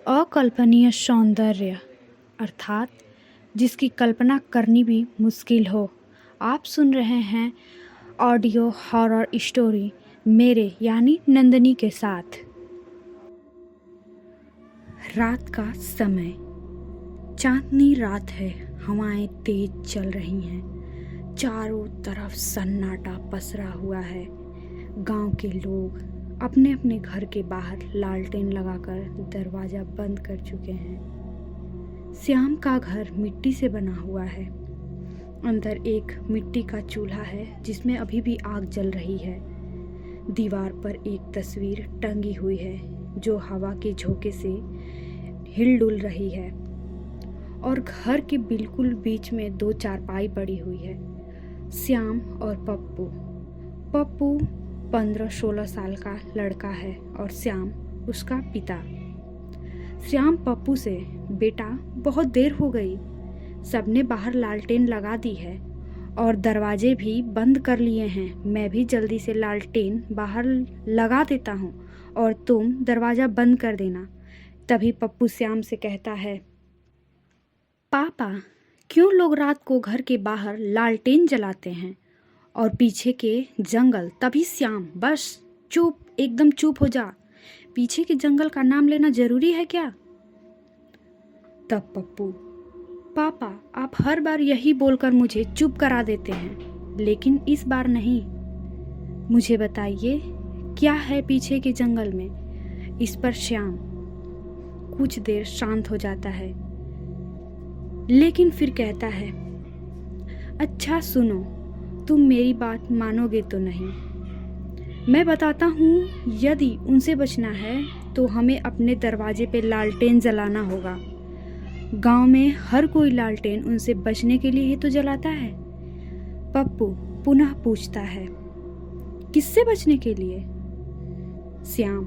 अकल्पनीय सौंदर्य अर्थात जिसकी कल्पना करनी भी मुश्किल हो। आप सुन रहे हैं ऑडियो हॉरर स्टोरी मेरे यानी नंदनी के साथ। रात का समय, चांदनी रात है, हवाएं तेज चल रही हैं, चारों तरफ सन्नाटा पसरा हुआ है। गांव के लोग अपने अपने घर के बाहर लालटेन लगाकर दरवाज़ा बंद कर चुके हैं। श्याम का घर मिट्टी से बना हुआ है। अंदर एक मिट्टी का चूल्हा है जिसमें अभी भी आग जल रही है। दीवार पर एक तस्वीर टंगी हुई है जो हवा के झोंके से हिलडुल रही है और घर के बिल्कुल बीच में 2 चारपाई पड़ी हुई है। श्याम और पप्पू 15-16 साल का लड़का है और श्याम उसका पिता। श्याम पप्पू से, बेटा बहुत देर हो गई, सबने बाहर लालटेन लगा दी है और दरवाजे भी बंद कर लिए हैं। मैं भी जल्दी से लालटेन बाहर लगा देता हूँ और तुम दरवाज़ा बंद कर देना। तभी पप्पू श्याम से कहता है, पापा क्यों लोग रात को घर के बाहर लालटेन जलाते हैं और पीछे के जंगल। तभी श्याम, बस चुप, एकदम चुप हो जा, पीछे के जंगल का नाम लेना जरूरी है क्या। तब पप्पू, पापा आप हर बार यही बोलकर मुझे चुप करा देते हैं, लेकिन इस बार नहीं। मुझे बताइए क्या है पीछे के जंगल में। इस पर श्याम कुछ देर शांत हो जाता है, लेकिन फिर कहता है, अच्छा सुनो, तुम मेरी बात मानोगे तो नहीं। मैं बताता हूँ, यदि उनसे बचना है तो हमें अपने दरवाजे पे लालटेन जलाना होगा। गांव में हर कोई लालटेन उनसे बचने के लिए ही तो जलाता है। पप्पू पुनः पूछता है, किससे बचने के लिए। श्याम,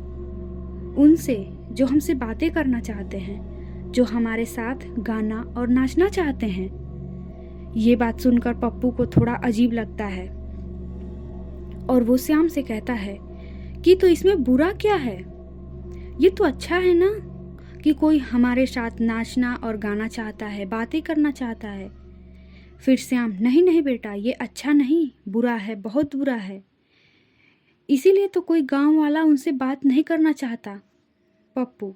उनसे जो हमसे बातें करना चाहते हैं, जो हमारे साथ गाना और नाचना चाहते हैं। ये बात सुनकर पप्पू को थोड़ा अजीब लगता है और वो श्याम से कहता है कि तो इसमें बुरा क्या है, ये तो अच्छा है ना कि कोई हमारे साथ नाचना और गाना चाहता है, बातें करना चाहता है। फिर श्याम, नहीं नहीं बेटा, ये अच्छा नहीं, बुरा है, बहुत बुरा है। इसीलिए तो कोई गांव वाला उनसे बात नहीं करना चाहता। पप्पू,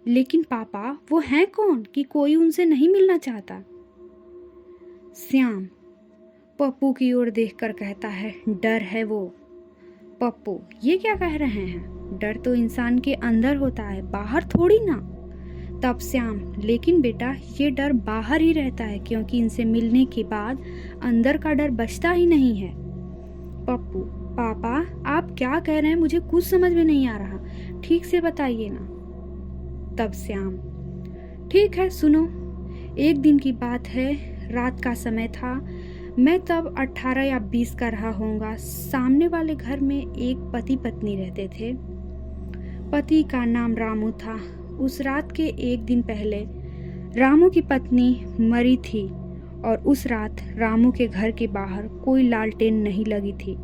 लेकिन पापा वो हैं कौन कि कोई उनसे नहीं मिलना चाहता। श्याम पप्पू की ओर देखकर कहता है, डर है वो। पप्पू, ये क्या कह रहे हैं, डर तो इंसान के अंदर होता है, बाहर थोड़ी ना। तब श्याम, लेकिन बेटा ये डर बाहर ही रहता है, क्योंकि इनसे मिलने के बाद अंदर का डर बचता ही नहीं है। पप्पू, पापा आप क्या कह रहे हैं, मुझे कुछ समझ में नहीं आ रहा, ठीक से बताइए ना। तब श्याम, ठीक है सुनो। एक दिन की बात है, रात का समय था, मैं तब 18 या 20 का रहा होऊंगा। सामने वाले घर में एक पति पत्नी रहते थे। पति का नाम रामू था। उस रात के एक दिन पहले रामू की पत्नी मरी थी और उस रात रामू के घर के बाहर कोई लालटेन नहीं लगी थी।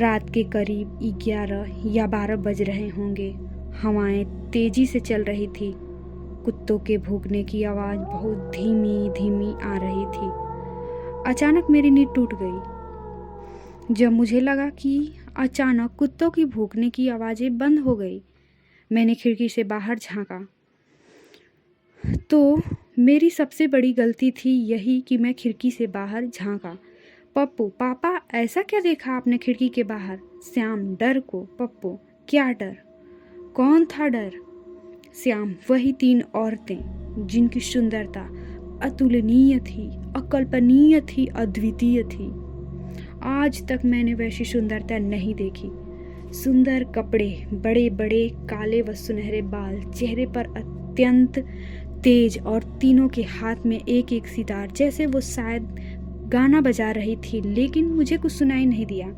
रात के करीब 11 या 12 बज रहे होंगे। हवाएं तेजी से चल रही थी। कुत्तों के भौंकने की आवाज़ बहुत धीमी धीमी आ रही थी। अचानक मेरी नींद टूट गई। जब मुझे लगा कि अचानक कुत्तों की भौंकने की आवाज़ें बंद हो गई, मैंने खिड़की से बाहर झांका तो मेरी सबसे बड़ी गलती थी यही कि मैं खिड़की से बाहर झांका। पप्पू, पापा ऐसा क्या देखा आपने खिड़की के बाहर। श्याम, डर को। पप्पू, क्या डर, कौन था डर। श्याम, वही 3 औरतें जिनकी सुंदरता अतुलनीय थी, अकल्पनीय थी, अद्वितीय थी। आज तक मैंने वैसी सुंदरता नहीं देखी। सुंदर कपड़े, बड़े बड़े काले व सुनहरे बाल, चेहरे पर अत्यंत तेज और तीनों के हाथ में एक एक सितार, जैसे वो शायद गाना बजा रही थी, लेकिन मुझे कुछ सुनाई नहीं दिया।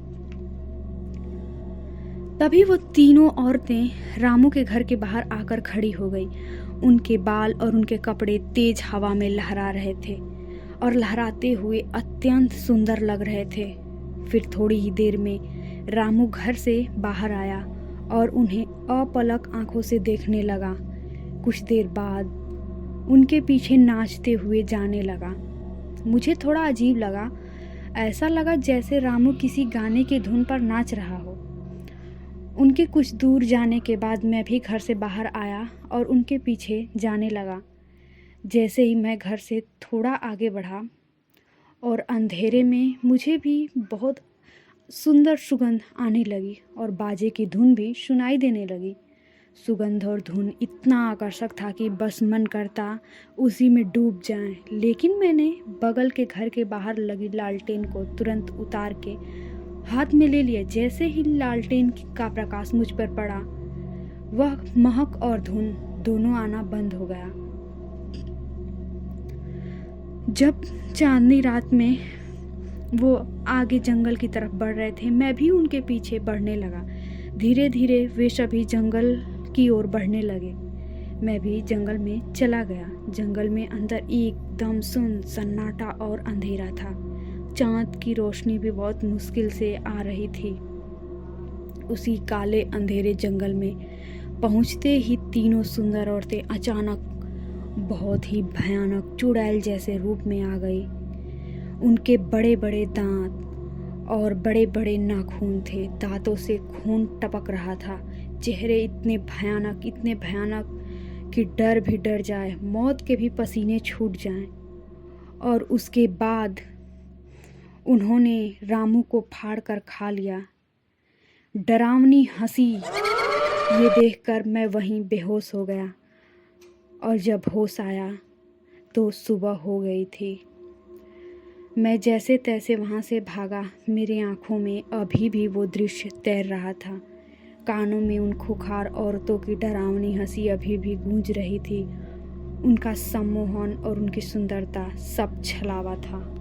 तभी वो तीनों औरतें रामू के घर के बाहर आकर खड़ी हो गई। उनके बाल और उनके कपड़े तेज हवा में लहरा रहे थे और लहराते हुए अत्यंत सुंदर लग रहे थे। फिर थोड़ी ही देर में रामू घर से बाहर आया और उन्हें अपलक आंखों से देखने लगा। कुछ देर बाद उनके पीछे नाचते हुए जाने लगा। मुझे थोड़ा अजीब लगा। ऐसा लगा जैसे रामू किसी गाने की धुन पर नाच रहा हो। उनके कुछ दूर जाने के बाद मैं भी घर से बाहर आया और उनके पीछे जाने लगा। जैसे ही मैं घर से थोड़ा आगे बढ़ा और अंधेरे में मुझे भी बहुत सुंदर सुगंध आने लगी और बाजे की धुन भी सुनाई देने लगी। सुगंध और धुन इतना आकर्षक था कि बस मन करता उसी में डूब जाएं। लेकिन मैंने बगल के घर के बाहर लगी लालटेन को तुरंत उतार के हाथ में ले लिया। जैसे ही लालटेन का प्रकाश मुझ पर पड़ा, वह महक और धुन दोनों आना बंद हो गया। जब चांदनी रात में वो आगे जंगल की तरफ बढ़ रहे थे, मैं भी उनके पीछे बढ़ने लगा। धीरे धीरे वे सभी जंगल की ओर बढ़ने लगे। मैं भी जंगल में चला गया। जंगल में अंदर एकदम सन्नाटा और अंधेरा था। चांद की रोशनी भी बहुत मुश्किल से आ रही थी। उसी काले अंधेरे जंगल में पहुंचते ही तीनों सुंदर औरतें अचानक बहुत ही भयानक चुड़ैल जैसे रूप में आ गई। उनके बड़े बड़े दांत और बड़े बड़े नाखून थे। दांतों से खून टपक रहा था। चेहरे इतने भयानक कि डर भी डर जाए, मौत के भी पसीने छूट जाएं। और उसके बाद उन्होंने रामू को फाड़ कर खा लिया। डरावनी हंसी ये देखकर मैं वहीं बेहोश हो गया और जब होश आया तो सुबह हो गई थी। मैं जैसे तैसे वहाँ से भागा। मेरी आँखों में अभी भी वो दृश्य तैर रहा था। कानों में उन खूंखार औरतों की डरावनी हंसी अभी भी गूंज रही थी। उनका सम्मोहन और उनकी सुंदरता सब छलावा था।